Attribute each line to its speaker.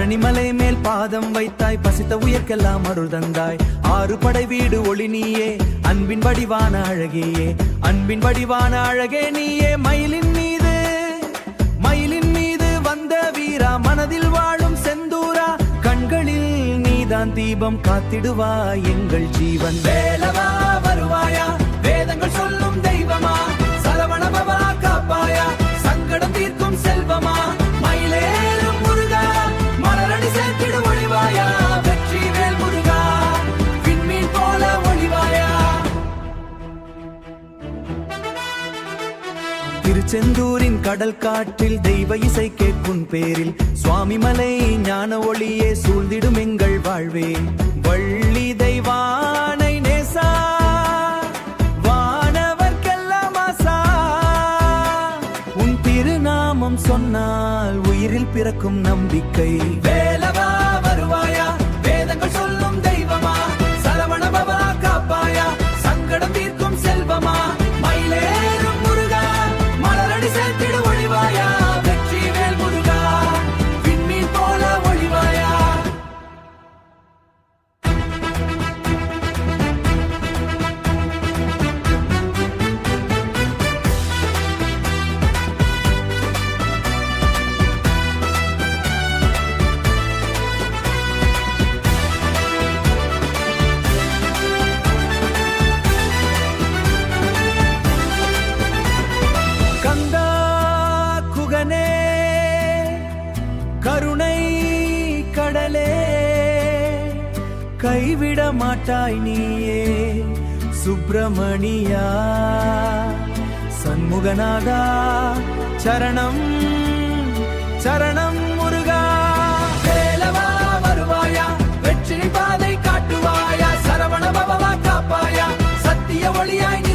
Speaker 1: பழனிமலை மேல் பாதம் வைத்தாய், பசித்த உயர்க்கெல்லாம் அருள் தந்தாய். ஆறு படை வீடு ஒளி நீயே, அன்பின் வடிவான அழகேயே, அன்பின் வடிவான அழகே நீயே. மயிலின் மீது வந்த வீரா, மனதில் வாழும் செந்தூரா, கண்களில் நீதான் தீபம் காத்திடுவாய் எங்கள் ஜீவன். வேலவா வருவாயா, வேதங்கள் சொல்லும் தெய்வமா, சரவண பவா காப்பாயா, சங்கடம் தீர்க்கும் செல்வமா, மயிலேறும் முருகா, மலரடி சேர்த்திடு ஒளிவாயா, வெற்றி வேல் முருகா, விண்மீன் போல ஒளிவாயா. திருச்செந்தூரின் கடல் காற்றில் தெய்வ இசை கேட்கும் பேரில், சுவாமி மலை ஞான ஒளியே சூழ்ந்திடும் எங்கள் வாழ்வே. வள்ளி தெய்வானை நேசா, வானவர்க்கெல்லாம் ஆசா, உன் திருநாமம் சொன்னால் உயிரில் பிறக்கும் நம்பிக்கை. வேலவா வருவாயா, வேதங்கள் சொல்லும் தெய்வமா, சரவண பவா காப்பாயா, சங்கடம் தீர்க்கும் செல்வமா, மயிலேறும் முருகா, மலரடி சேர்த்திடு ஒளிவாயா, வெற்றி வேல் முருகா, விண்மீன் போல ஒளிவாயா. கந்தா குகனே, கருணை கடலே, கைவிட மாட்டாய் நீயே சுப்பிரமணியா. சண்முகநாதா சரணம் சரணம் முருகா. வேலவா வருவாயா, வெற்றி பாதை காட்டுவாயா, சரவண பவா காப்பாயா, சத்திய ஒளியாய்